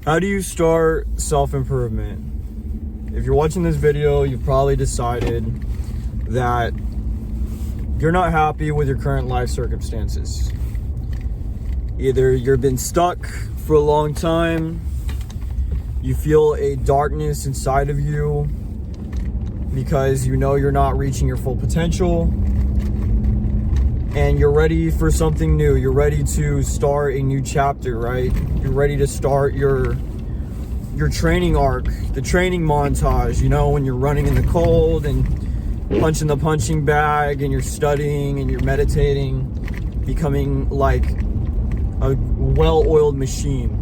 How do you start self-improvement? If you're watching this video, you've probably decided that you're not happy with your current life circumstances. Either you've been stuck for a long time, you feel a darkness inside of you because you know you're not reaching your full potential, and you're ready for something new. You're ready to start a new chapter, right? You're ready to start your training arc, the training montage, when you're running in the cold and punching the punching bag and you're studying and you're meditating, becoming like a well-oiled machine.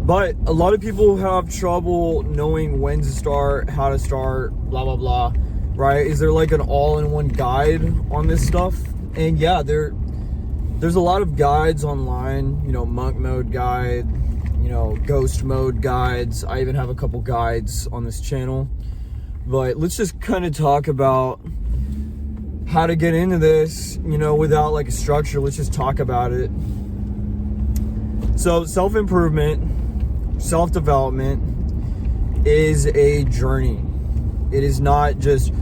But a lot of people have trouble knowing when to start, how to start, blah, blah, blah, right? Is there like an all-in-one guide on this stuff? And yeah, there's a lot of guides online, monk mode guide, ghost mode guides. I even have a couple guides on this channel. But let's just kind of talk about how to get into this, without like a structure. Let's just talk about it. So self-improvement, self-development is a journey. It is not just,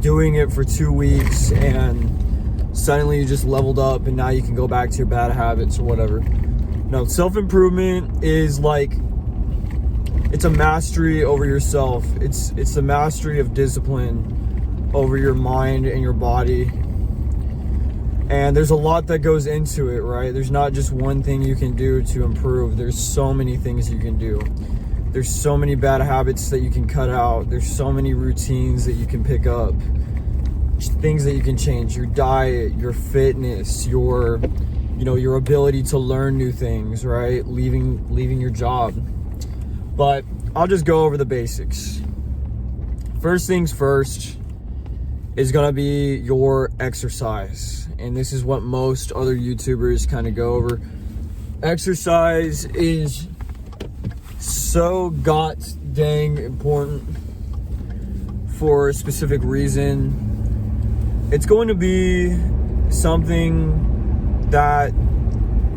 doing it for 2 weeks and suddenly you just leveled up and now you can go back to your bad habits or whatever. No, self-improvement is like, it's a mastery over yourself. It's the mastery of discipline over your mind and your body. And there's a lot that goes into it, right? There's not just one thing you can do to improve. There's so many things you can do. There's so many bad habits that you can cut out. There's so many routines that you can pick up. Things that you can change. Your diet, your fitness, your ability to learn new things, right? Leaving your job. But I'll just go over the basics. First things first is gonna be your exercise. And this is what most other YouTubers kind of go over. Exercise is so god dang important for a specific reason. It's going to be something that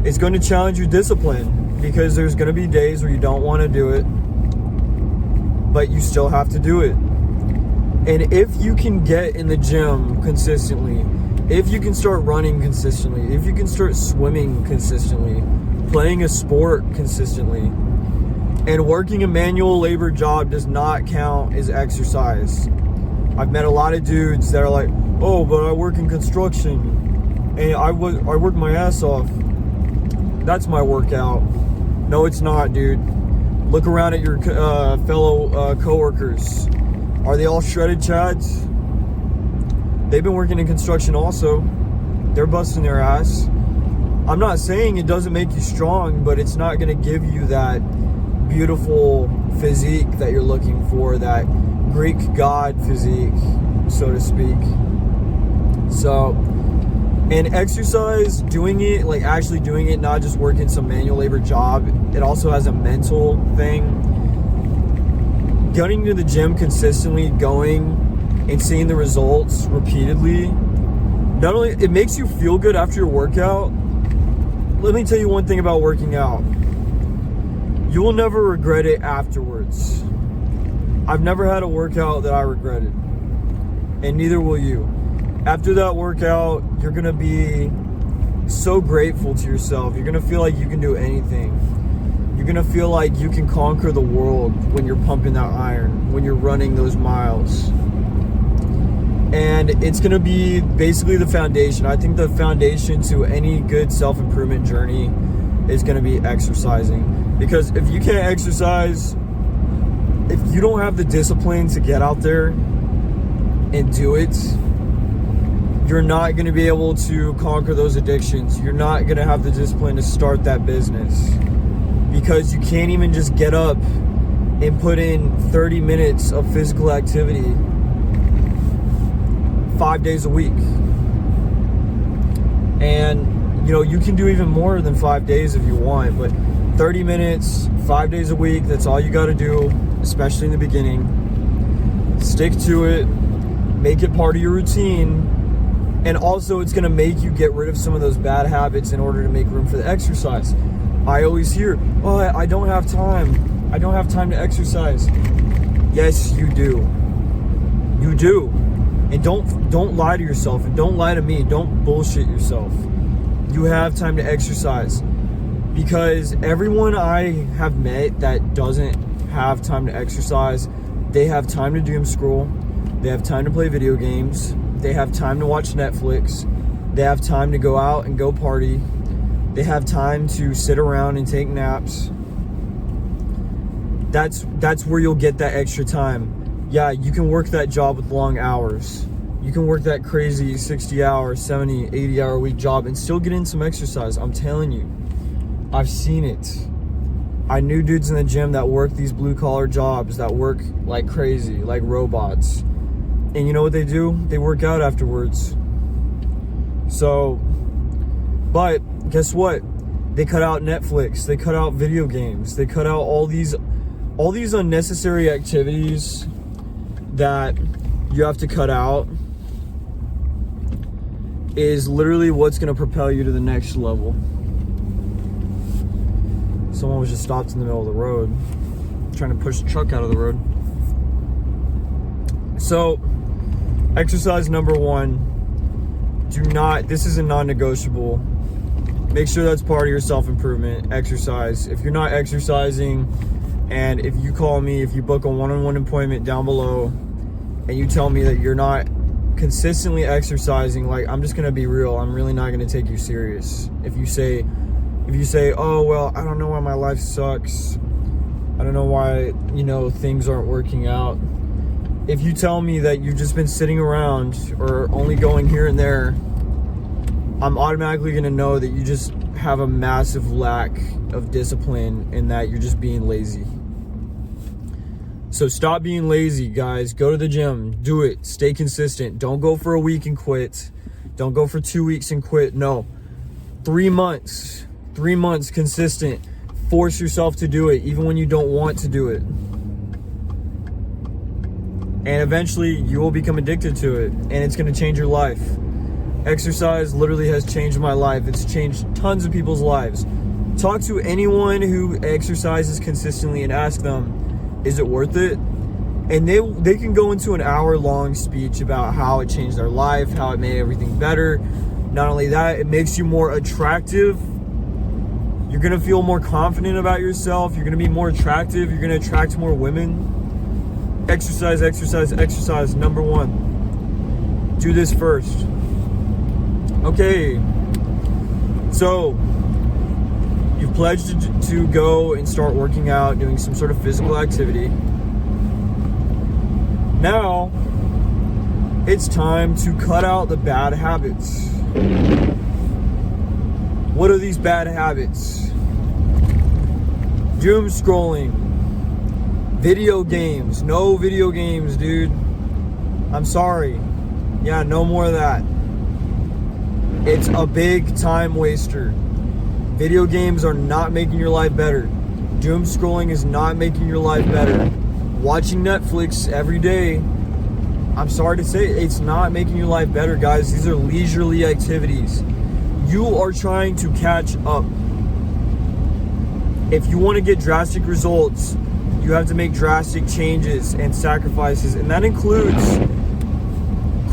is going to challenge your discipline, because there's going to be days where you don't want to do it, but you still have to do it. And if you can get in the gym consistently, if you can start running consistently, if you can start swimming consistently, playing a sport consistently, and working a manual labor job does not count as exercise. I've met a lot of dudes that are like, oh, but I work in construction and I work my ass off. That's my workout. No, it's not, dude. Look around at your fellow coworkers. Are they all shredded chads? They've been working in construction also. They're busting their ass. I'm not saying it doesn't make you strong, but it's not gonna give you that beautiful physique that you're looking for, that Greek god physique, so to speak. So, and exercise, doing it, like actually doing it, not just working some manual labor job, it also has a mental thing. Getting to the gym consistently, going and seeing the results repeatedly, not only it makes you feel good after your workout. Let me tell you one thing about working out. You will never regret it afterwards. I've never had a workout that I regretted, and neither will you. After that workout, you're gonna be so grateful to yourself. You're gonna feel like you can do anything. You're gonna feel like you can conquer the world when you're pumping that iron, when you're running those miles. And it's gonna be basically the foundation. I think the foundation to any good self-improvement journey is gonna be exercising. Because if you can't exercise, if you don't have the discipline to get out there and do it, you're not going to be able to conquer those addictions. You're not going to have the discipline to start that business, because you can't even just get up and put in 30 minutes of physical activity 5 days a week. And you can do even more than 5 days if you want, but 30 minutes, 5 days a week, that's all you got to do, especially in the beginning. Stick to it, make it part of your routine, and also it's going to make you get rid of some of those bad habits in order to make room for the exercise. I always hear, oh, I don't have time. I don't have time to exercise. Yes, you do. You do. And don't lie to yourself, and don't lie to me. Don't bullshit yourself. You have time to exercise. Because everyone I have met that doesn't have time to exercise, they have time to doom scroll. They have time to play video games. They have time to watch Netflix. They have time to go out and go party. They have time to sit around and take naps. That's where you'll get that extra time. Yeah, you can work that job with long hours. You can work that crazy 60-hour, 70, 80-hour week job and still get in some exercise. I'm telling you. I've seen it. I knew dudes in the gym that work these blue-collar jobs, that work like crazy, like robots. And you know what they do? They work out afterwards. So, but guess what? They cut out Netflix. They cut out video games. They cut out all these unnecessary activities that you have to cut out. Is literally what's going to propel you to the next level. Someone was just stopped in the middle of the road trying to push the truck out of the road. So, exercise number 1. This is a non-negotiable. Make sure that's part of your self-improvement, exercise. If you're not exercising, and if you call me, if you book a one-on-one appointment down below, and you tell me that you're not consistently exercising, like, I'm just gonna be real, I'm really not gonna take you serious. If you say, oh, well, I don't know why my life sucks. I don't know why, things aren't working out. If you tell me that you've just been sitting around or only going here and there, I'm automatically going to know that you just have a massive lack of discipline and that you're just being lazy. So stop being lazy, guys. Go to the gym. Do it. Stay consistent. Don't go for a week and quit. Don't go for 2 weeks and quit. No. 3 months. 3 months consistent. Force yourself to do it even when you don't want to do it. And eventually you will become addicted to it, and it's going to change your life. Exercise literally has changed my life. It's changed tons of people's lives. Talk to anyone who exercises consistently and ask them, is it worth it? And they can go into an hour-long speech about how it changed their life, how it made everything better. Not only that, it makes you more attractive. You're going to feel more confident about yourself. You're going to be more attractive. You're going to attract more women. Exercise, exercise, exercise. Number 1. Do this first. Okay. So, you've pledged to go and start working out, doing some sort of physical activity. Now, it's time to cut out the bad habits. What are these bad habits? Doom scrolling. Video games. No video games, dude. I'm sorry. Yeah, no more of that. It's a big time waster. Video games are not making your life better. Doom scrolling is not making your life better. Watching Netflix every day, I'm sorry to say, it's not making your life better, guys. These are leisurely activities. You are trying to catch up. If you want to get drastic results, you have to make drastic changes and sacrifices, and that includes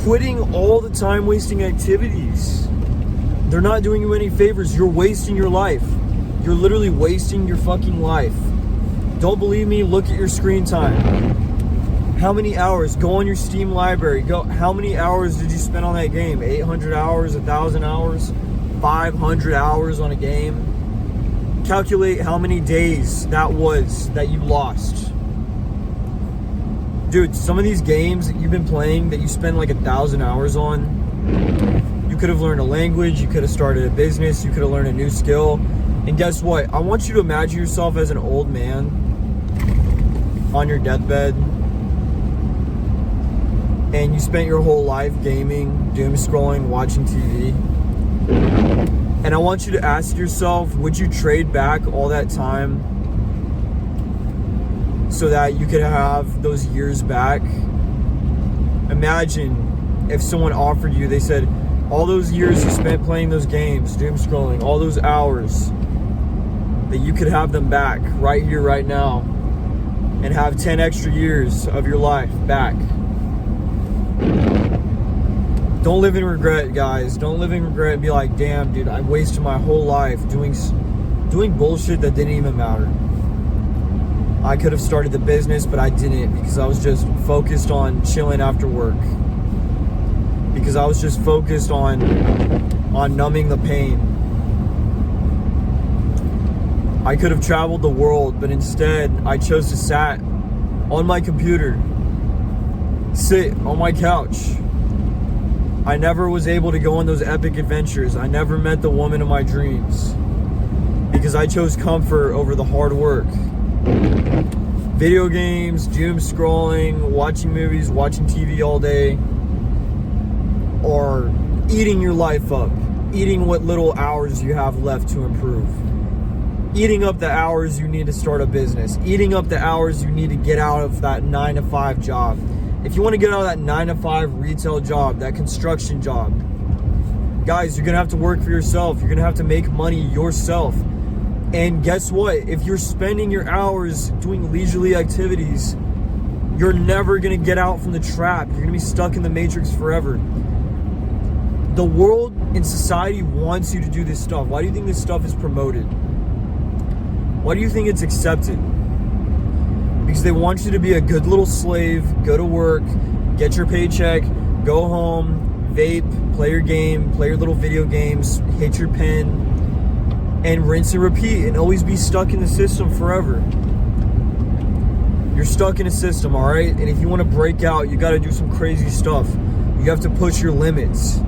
quitting all the time-wasting activities. They're not doing you any favors. You're wasting your life. You're literally wasting your fucking life. Don't believe me? Look at your screen time. How many hours? Go on your Steam library. How many hours did you spend on that game? 800 hours, 1,000 hours, 500 hours on a game? Calculate how many days that was that you lost. Dude, some of these games that you've been playing that you spend like 1,000 hours on, you could have learned a language, you could have started a business, you could have learned a new skill. And guess what? I want you to imagine yourself as an old man on your deathbed, and you spent your whole life gaming, doom scrolling, watching TV. And I want you to ask yourself, would you trade back all that time so that you could have those years back? Imagine if someone offered you, they said, all those years you spent playing those games, doom scrolling, all those hours, that you could have them back right here, right now, and have 10 extra years of your life back. Don't live in regret, guys. Don't live in regret and be like, damn, dude, I wasted my whole life doing bullshit that didn't even matter. I could have started the business, but I didn't, because I was just focused on chilling after work. Because I was just focused on numbing the pain. I could have traveled the world, but instead I chose to sit on my computer, sit on my couch. I never was able to go on those epic adventures. I never met the woman of my dreams because I chose comfort over the hard work. Video games, doom scrolling, watching movies, watching TV all day, or eating your life up, eating what little hours you have left to improve, eating up the hours you need to start a business, eating up the hours you need to get out of that 9-to-5 job. If you want to get out of that 9-to-5 retail job, that construction job, guys, you're going to have to work for yourself. You're going to have to make money yourself. And guess what? If you're spending your hours doing leisurely activities, you're never going to get out from the trap. You're going to be stuck in the matrix forever. The world and society wants you to do this stuff. Why do you think this stuff is promoted? Why do you think it's accepted? Because they want you to be a good little slave, go to work, get your paycheck, go home, vape, play your game, play your little video games, hit your pen, and rinse and repeat, and always be stuck in the system forever. You're stuck in a system, all right? And if you want to break out, you got to do some crazy stuff. You have to push your limits.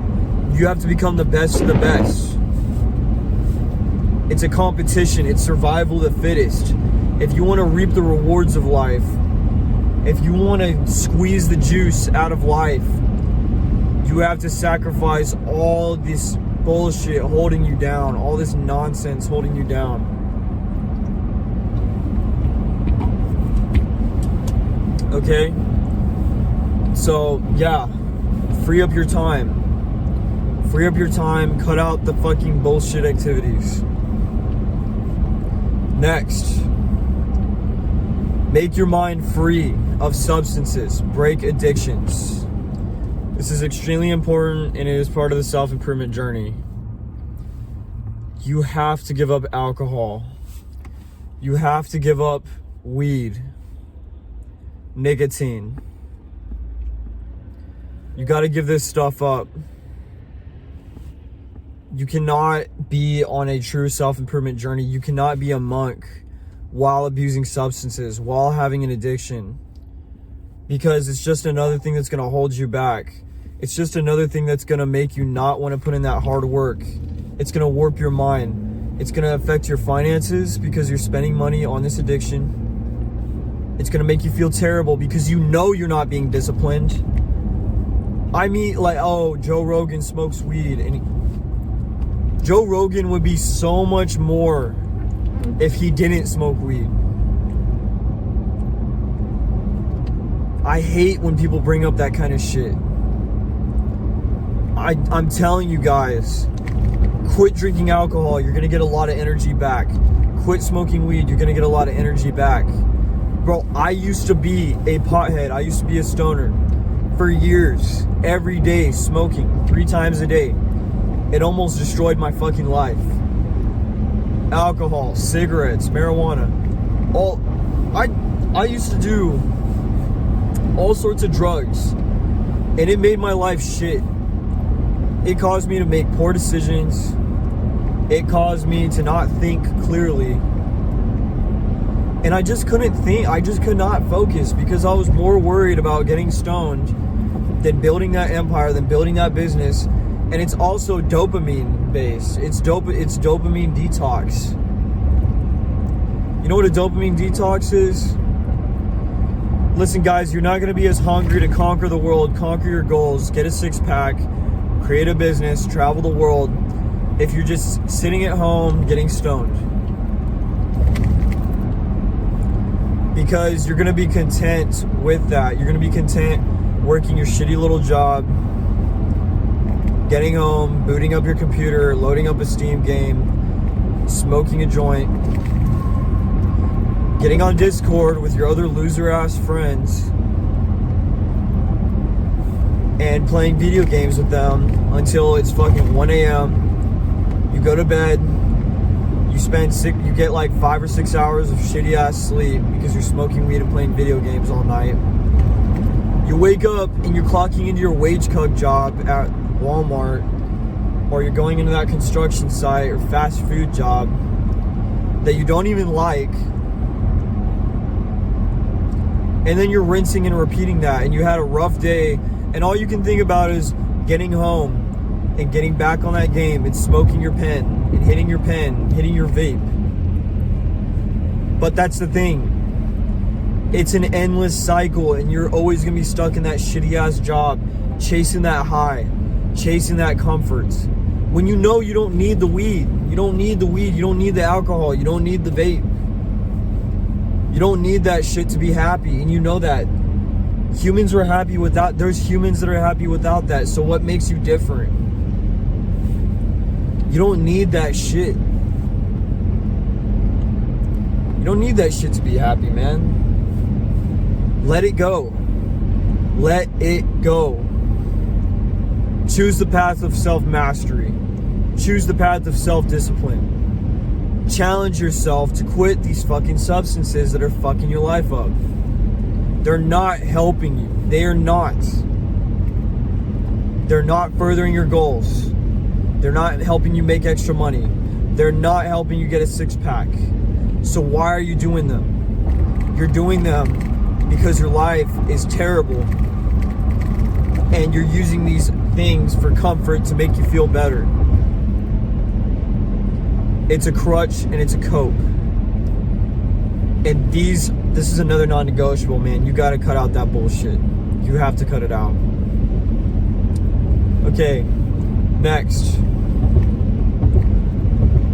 You have to become the best of the best. It's a competition. It's survival of the fittest. If you want to reap the rewards of life, if you want to squeeze the juice out of life, you have to sacrifice all this bullshit holding you down, all this nonsense holding you down. Okay? So, yeah, free up your time. Free up your time, cut out the fucking bullshit activities. Next. Make your mind free of substances. Break addictions. This is extremely important, and it is part of the self-improvement journey. You have to give up alcohol. You have to give up weed, nicotine. You got to give this stuff up. You cannot be on a true self-improvement journey. You cannot be a monk while abusing substances, while having an addiction, because it's just another thing that's going to hold you back. It's just another thing that's going to make you not want to put in that hard work. It's going to warp your mind. It's going to affect your finances because you're spending money on this addiction. It's going to make you feel terrible because you know you're not being disciplined. I mean, like, oh, Joe Rogan smokes weed, and Joe Rogan would be so much more if he didn't smoke weed. I hate when people bring up that kind of shit. I'm telling you guys, quit drinking alcohol, you're gonna get a lot of energy back. Quit smoking weed, you're gonna get a lot of energy back. Bro, I used to be a pothead. I used to be a stoner for years, every day, smoking 3 times a day. It almost destroyed my fucking life. Alcohol, cigarettes, marijuana, I used to do all sorts of drugs, and it made my life shit. It caused me to make poor decisions. It caused me to not think clearly. And I just couldn't think. I just could not focus because I was more worried about getting stoned than building that empire, than building that business. And it's also dopamine based. It's dopamine detox. You know what a dopamine detox is? Listen, guys, you're not going to be as hungry to conquer the world, conquer your goals, get a 6-pack, create a business, travel the world, if you're just sitting at home getting stoned. Because you're going to be content with that. You're going to be content working your shitty little job, getting home, booting up your computer, loading up a Steam game, smoking a joint, getting on Discord with your other loser ass friends, and playing video games with them until it's fucking 1 a.m. You go to bed, you get like 5 or 6 hours of shitty ass sleep because you're smoking weed and playing video games all night. You wake up and you're clocking into your wage cut job at Walmart, or you're going into that construction site or fast food job that you don't even like, and then you're rinsing and repeating that, and you had a rough day, and all you can think about is getting home and getting back on that game and smoking your pen and hitting your pen, hitting your vape. But that's the thing. It's an endless cycle, and you're always going to be stuck in that shitty ass job, chasing that high, chasing that comfort. When you know you don't need the weed, you don't need the alcohol, you don't need the vape. You don't need that shit to be happy, and you know that. Humans are happy without, there's humans that are happy without that, so what makes you different? You don't need that shit. You don't need that shit to be happy, man. Let it go. Let it go. Choose the path of self-mastery. Choose the path of self-discipline. Challenge yourself to quit these fucking substances that are fucking your life up. They're not helping you. They are not. They're not furthering your goals. They're not helping you make extra money. They're not helping you get a six-pack. So why are you doing them? You're doing them because your life is terrible, and you're using these things for comfort to make you feel better. It's a crutch and it's a cope. And this is another non-negotiable, man. You gotta cut out that bullshit. You have to cut it out. Okay, next.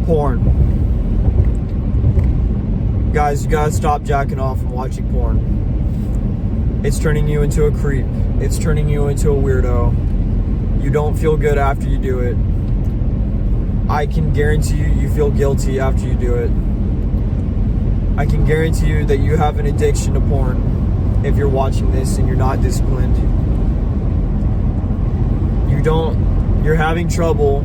Porn. Guys, you gotta stop jacking off and watching porn. It's turning you into a creep. It's turning you into a weirdo. You don't feel good after you do it. I can guarantee you feel guilty after you do it. I can guarantee you that you have an addiction to porn if you're watching this and you're not disciplined. You're having trouble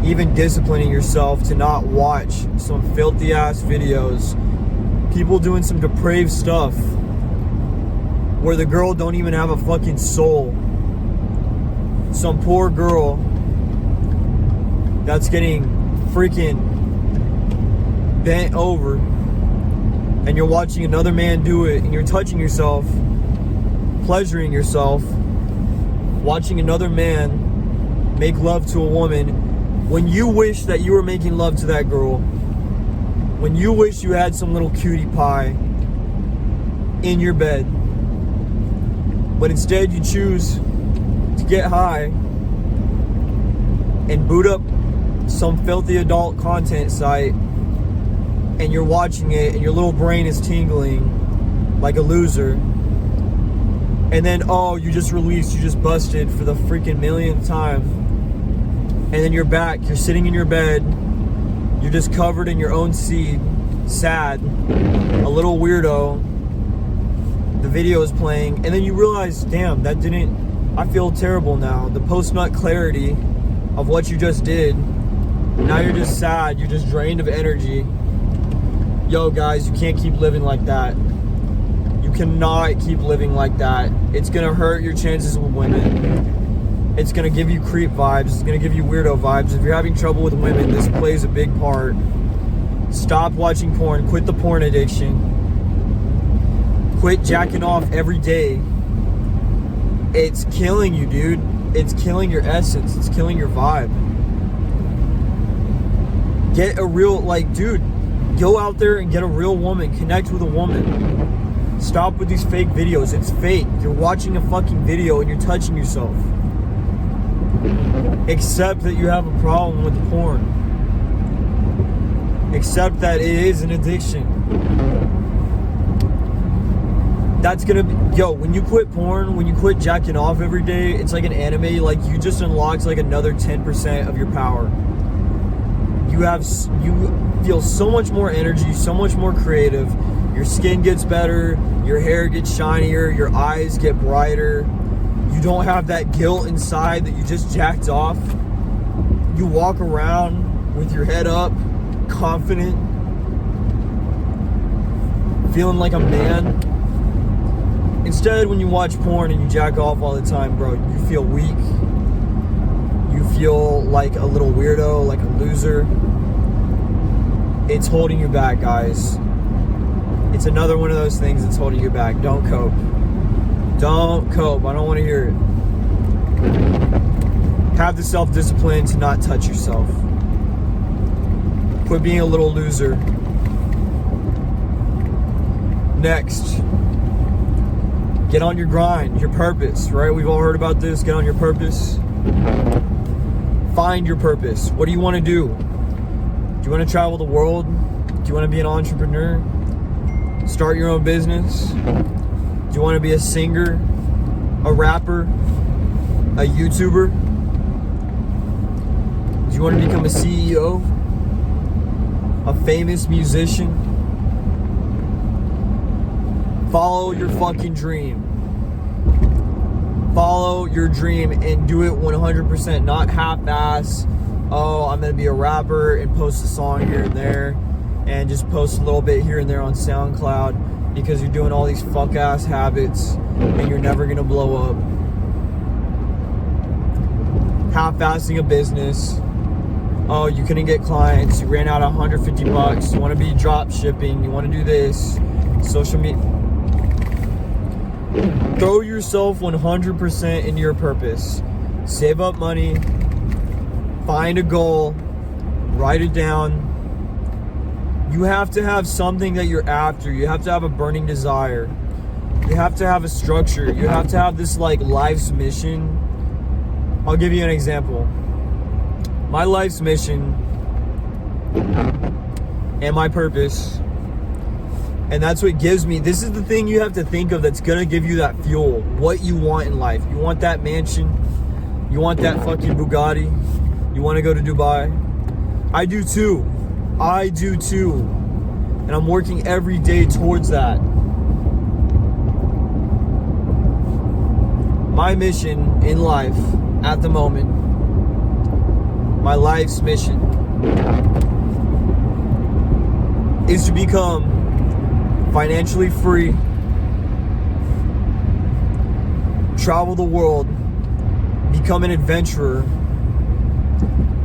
even disciplining yourself to not watch some filthy ass videos. People doing some depraved stuff where the girl don't even have a fucking soul. Some poor girl that's getting freaking bent over, and you're watching another man do it, and you're touching yourself, pleasuring yourself, watching another man make love to a woman when you wish that you were making love to that girl. When you wish you had some little cutie pie in your bed, but instead you choose to get high and boot up some filthy adult content site, and you're watching it and your little brain is tingling like a loser, and then you just busted for the freaking millionth time, and then you're back, you're sitting in your bed, you're just covered in your own seed, sad, a little weirdo, the video is playing, and then you realize, damn, I feel terrible now. The post-nut clarity of what you just did, now you're just sad, you're just drained of energy. Yo guys, you can't keep living like that. You cannot keep living like that. It's gonna hurt your chances with women. It's gonna give you creep vibes. It's gonna give you weirdo vibes. If you're having trouble with women, this plays a big part. Stop watching porn. Quit the porn addiction. Quit jacking off every day. It's killing you, dude. It's killing your essence. It's killing your vibe. Get a real, dude, go out there and get a real woman. Connect with a woman. Stop with these fake videos. It's fake. You're watching a fucking video and you're touching yourself. Accept that you have a problem with the porn. Accept that it is an addiction. That's gonna be, when you quit porn, when you quit jacking off every day, it's like an anime, you just unlocked another 10% of your power. you feel so much more energy, so much more creative. Your skin gets better, your hair gets shinier, your eyes get brighter. You don't have that guilt inside that you just jacked off. You walk around with your head up, confident, feeling like a man. Instead, when you watch porn and you jack off all the time, bro, you feel weak. You feel like a little weirdo, like a loser. It's holding you back, guys. It's another one of those things that's holding you back. Don't cope. Don't cope. I don't want to hear it. Have the self-discipline to not touch yourself. Quit being a little loser. Next, get on your grind, your purpose, right? We've all heard about this. Get on your purpose. Find your purpose. What do you want to do? Do you want to travel the world? Do you want to be an entrepreneur? Start your own business? Do you want to be a singer, a rapper, a YouTuber? Do you want to become a CEO, a famous musician? Follow your fucking dream. Follow your dream and do it 100%, not half-ass. Oh, I'm gonna be a rapper and post a song here and there and just post a little bit here and there on SoundCloud because you're doing all these fuck-ass habits and you're never gonna blow up. Half-assing a business. Oh, you couldn't get clients. You ran out of $150. You want to be drop shipping. You want to do this. Social media. Throw yourself 100% into your purpose. Save up money. Find a goal. Write it down. You have to have something that you're after. You have to have a burning desire. You have to have a structure. You have to have this like life's mission. I'll give you an example. My life's mission and my purpose, and that's what gives me, this is the thing you have to think of that's gonna give you that fuel, what you want in life. You want that mansion, you want that fucking Bugatti, you want to go to Dubai. I do too, and I'm working every day towards that. My mission in life at the moment, my life's mission, is to become financially free, travel the world, become an adventurer.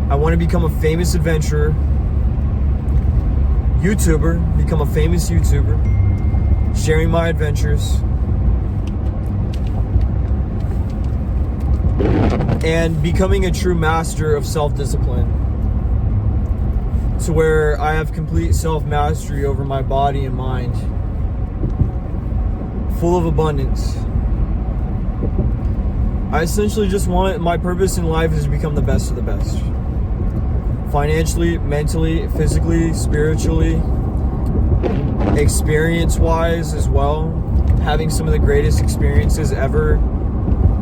I want to become a famous adventurer, YouTuber, become a famous YouTuber, sharing my adventures, and becoming a true master of self-discipline, to where I have complete self-mastery over my body and mind, full of abundance. I essentially just want, my purpose in life is to become the best of the best. Financially, mentally, physically, spiritually, experience-wise as well, having some of the greatest experiences ever.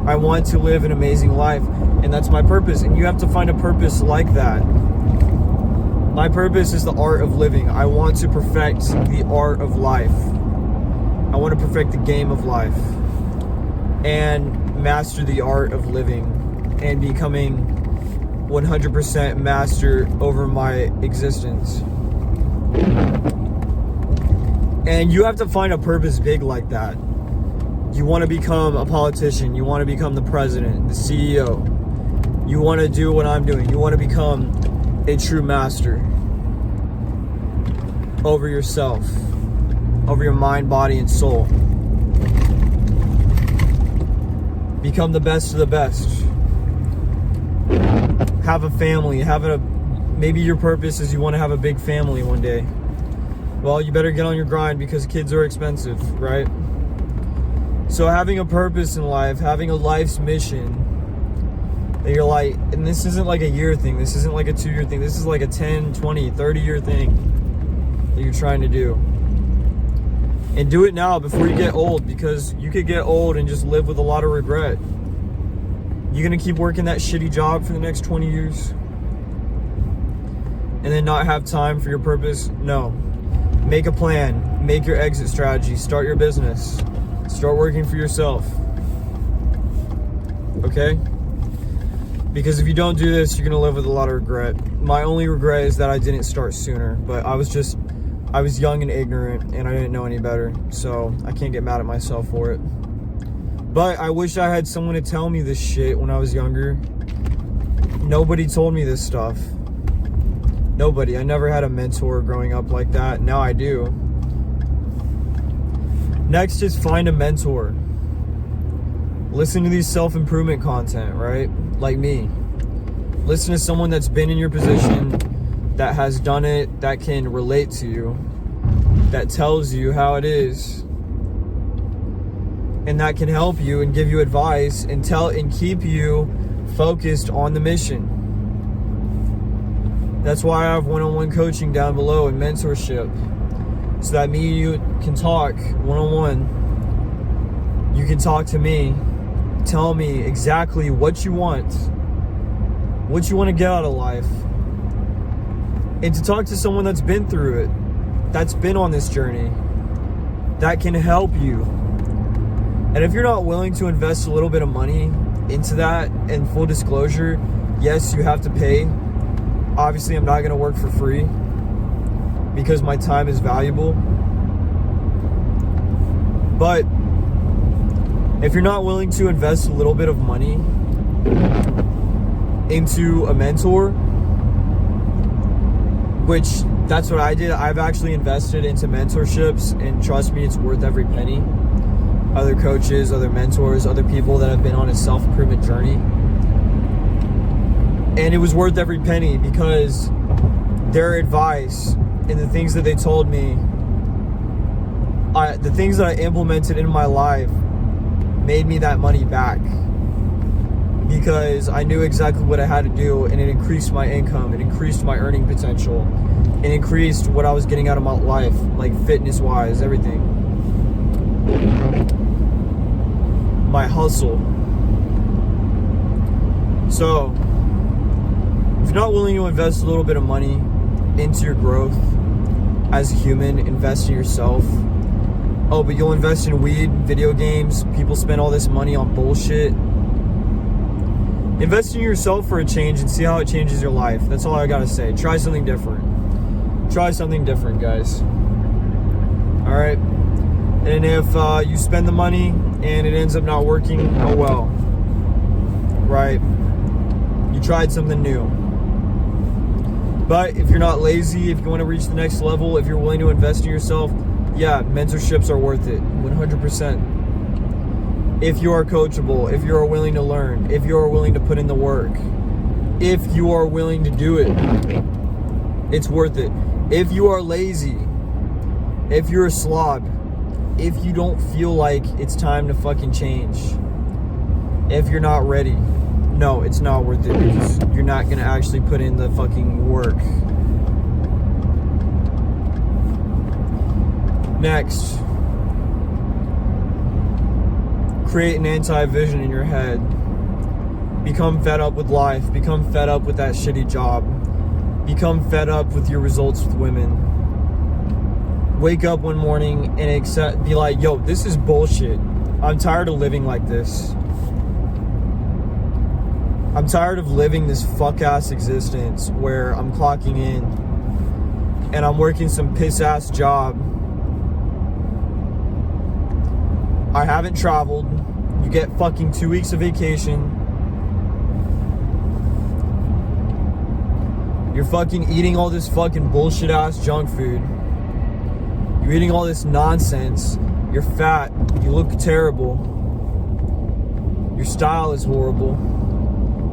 I want to live an amazing life, and that's my purpose. And you have to find a purpose like that. My purpose is the art of living. I want to perfect the art of life. I want to perfect the game of life and master the art of living and becoming 100% master over my existence. And you have to find a purpose big like that. You want to become a politician. You want to become the president, the CEO. You want to do what I'm doing. You want to become a true master over yourself, over your mind, body, and soul. Become the best of the best. Have a family. Maybe your purpose is you want to have a big family one day. Well, you better get on your grind because kids are expensive, right? So having a purpose in life, having a life's mission that you're like, and this isn't like a year thing, this isn't like a 2-year thing, this is like a 10, 20, 30-year thing that you're trying to do. And do it now before you get old, because you could get old and just live with a lot of regret. You're gonna keep working that shitty job for the next 20 years. and then not have time for your purpose? No. Make a plan. Make your exit strategy. Start your business. Start working for yourself. Okay? Because if you don't do this, you're going to live with a lot of regret. My only regret is that I didn't start sooner. But I was young and ignorant, and I didn't know any better. So I can't get mad at myself for it. But I wish I had someone to tell me this shit when I was younger. Nobody told me this stuff. Nobody. I never had a mentor growing up like that. Now I do. Next is find a mentor. Listen to these self-improvement content, right? Like me. Listen to someone that's been in your position, that has done it, that can relate to you, that tells you how it is, and that can help you and give you advice and keep you focused on the mission. That's why I have one-on-one coaching down below and mentorship, so that me and you can talk one-on-one. You can talk to me, tell me exactly what you want to get out of life, and to talk to someone that's been through it, that's been on this journey, that can help you. And if you're not willing to invest a little bit of money into that, and full disclosure, yes, you have to pay. Obviously, I'm not going to work for free because my time is valuable. But if you're not willing to invest a little bit of money into a mentor, which that's what I did. I've actually invested into mentorships, and trust me, it's worth every penny. Other coaches, other mentors, other people that have been on a self-improvement journey. And it was worth every penny because their advice and the things that they told me, the things that I implemented in my life made me that money back. Because I knew exactly what I had to do, and it increased my income, it increased my earning potential, it increased what I was getting out of my life, like fitness-wise, everything. My hustle. So, if you're not willing to invest a little bit of money into your growth as a human, invest in yourself. Oh, but you'll invest in weed, video games, people spend all this money on bullshit. Invest in yourself for a change and see how it changes your life. That's all I gotta say. Try something different. Try something different, guys. Alright? And if you spend the money and it ends up not working, oh well. Right? You tried something new. But if you're not lazy, if you want to reach the next level, if you're willing to invest in yourself, yeah, mentorships are worth it. 100%. If you are coachable, if you are willing to learn, if you are willing to put in the work, if you are willing to do it, it's worth it. If you are lazy, if you're a slob, if you don't feel like it's time to fucking change, if you're not ready, no, it's not worth it because you're not going to actually put in the fucking work. Next, create an anti-vision in your head. Become fed up with life. Become fed up with that shitty job. Become fed up with your results with women. Wake up one morning and be like, yo, this is bullshit. I'm tired of living like this. I'm tired of living this fuck-ass existence where I'm clocking in and I'm working some piss-ass job. I haven't traveled. You get fucking 2 weeks of vacation. You're fucking eating all this fucking bullshit-ass junk food. You're eating all this nonsense. You're fat. You look terrible. Your style is horrible.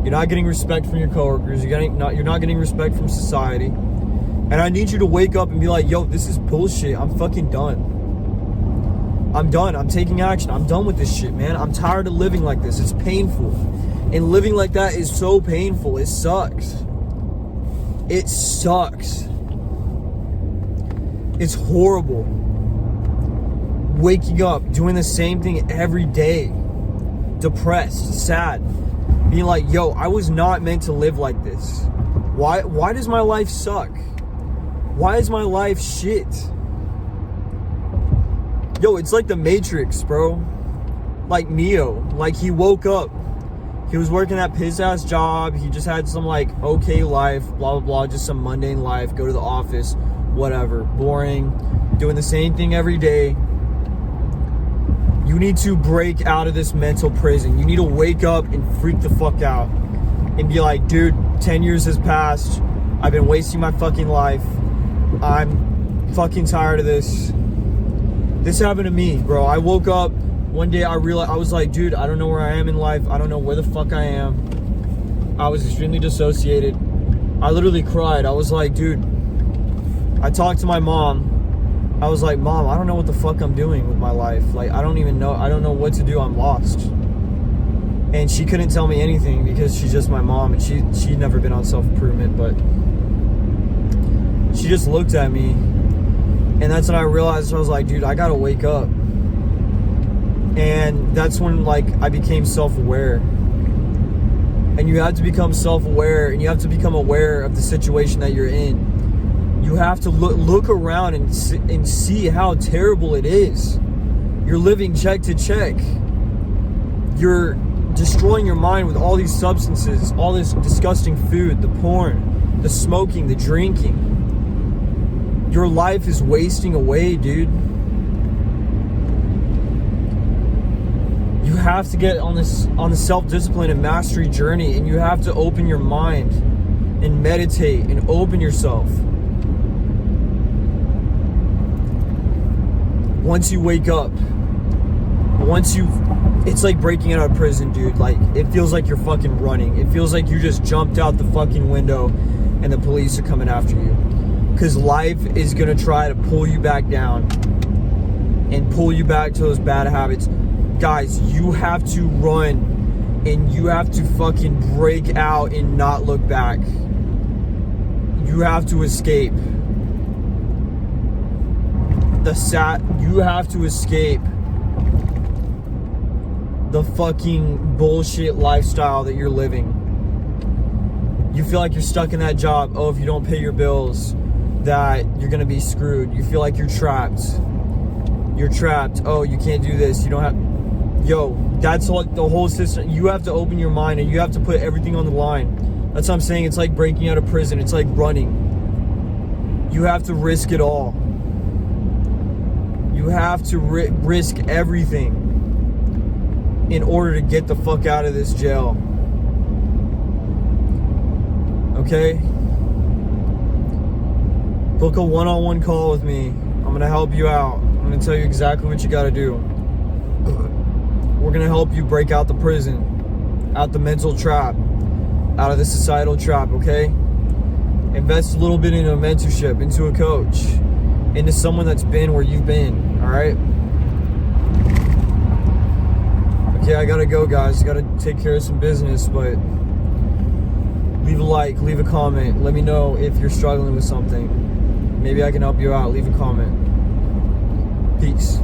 You're not getting respect from your coworkers. You're not getting respect from society. And I need you to wake up and be like, yo, this is bullshit. I'm fucking done. I'm done. I'm taking action. I'm done with this shit, man. I'm tired of living like this. It's painful. And living like that is so painful. It sucks. It sucks. It's horrible. Waking up, doing the same thing every day. Depressed, sad. Being like, yo, I was not meant to live like this. Why does my life suck? Why is my life shit? Yo, it's like the Matrix, bro. Like Neo. Like, he woke up. He was working that piss-ass job. He just had some, like, okay life, blah, blah, blah. Just some mundane life. Go to the office, whatever. Boring. Doing the same thing every day. You need to break out of this mental prison. You need to wake up and freak the fuck out. And be like, dude, 10 years has passed. I've been wasting my fucking life. I'm fucking tired of this. This happened to me, bro. I woke up one day, I realized, I was like, dude, I don't know where I am in life. I don't know where the fuck I am. I was extremely dissociated. I literally cried. I was like, dude, I talked to my mom. I was like, Mom, I don't know what the fuck I'm doing with my life. Like, I don't even know. I don't know what to do. I'm lost. And she couldn't tell me anything because she's just my mom, and she'd never been on self-improvement, but she just looked at me, and that's when I realized. I was like, dude, I gotta wake up. And that's when, like, I became self-aware. And you have to become self-aware, and you have to become aware of the situation that you're in. You have to look around and see how terrible it is. You're living check to check. You're destroying your mind with all these substances, all this disgusting food, the porn, the smoking, the drinking. Your life is wasting away, dude. You have to get on the self-discipline and mastery journey, and you have to open your mind and meditate and open yourself. Once you wake up, it's like breaking out of prison, dude. Like, it feels like you're fucking running. It feels like you just jumped out the fucking window and the police are coming after you. Because life is gonna try to pull you back down and pull you back to those bad habits. Guys, you have to run, and you have to fucking break out and not look back. You have to escape. You have to escape the fucking bullshit lifestyle that you're living. You feel like you're stuck in that job. Oh, if you don't pay your bills, that you're gonna be screwed. You feel like you're trapped. You're trapped. Oh, you can't do this. You don't have... Yo, that's like the whole system. You have to open your mind, and you have to put everything on the line. That's what I'm saying. It's like breaking out of prison. It's like running. You have to risk it all. You have to risk everything in order to get the fuck out of this jail. Okay? Book a one-on-one call with me. I'm gonna help you out. I'm gonna tell you exactly what you gotta do. We're gonna help you break out the prison, out the mental trap, out of the societal trap, okay? Invest a little bit into a mentorship, into a coach, into someone that's been where you've been, all right? Okay, I gotta go, guys. Gotta take care of some business, but leave a like, leave a comment. Let me know if you're struggling with something. Maybe I can help you out. Leave a comment. Peace.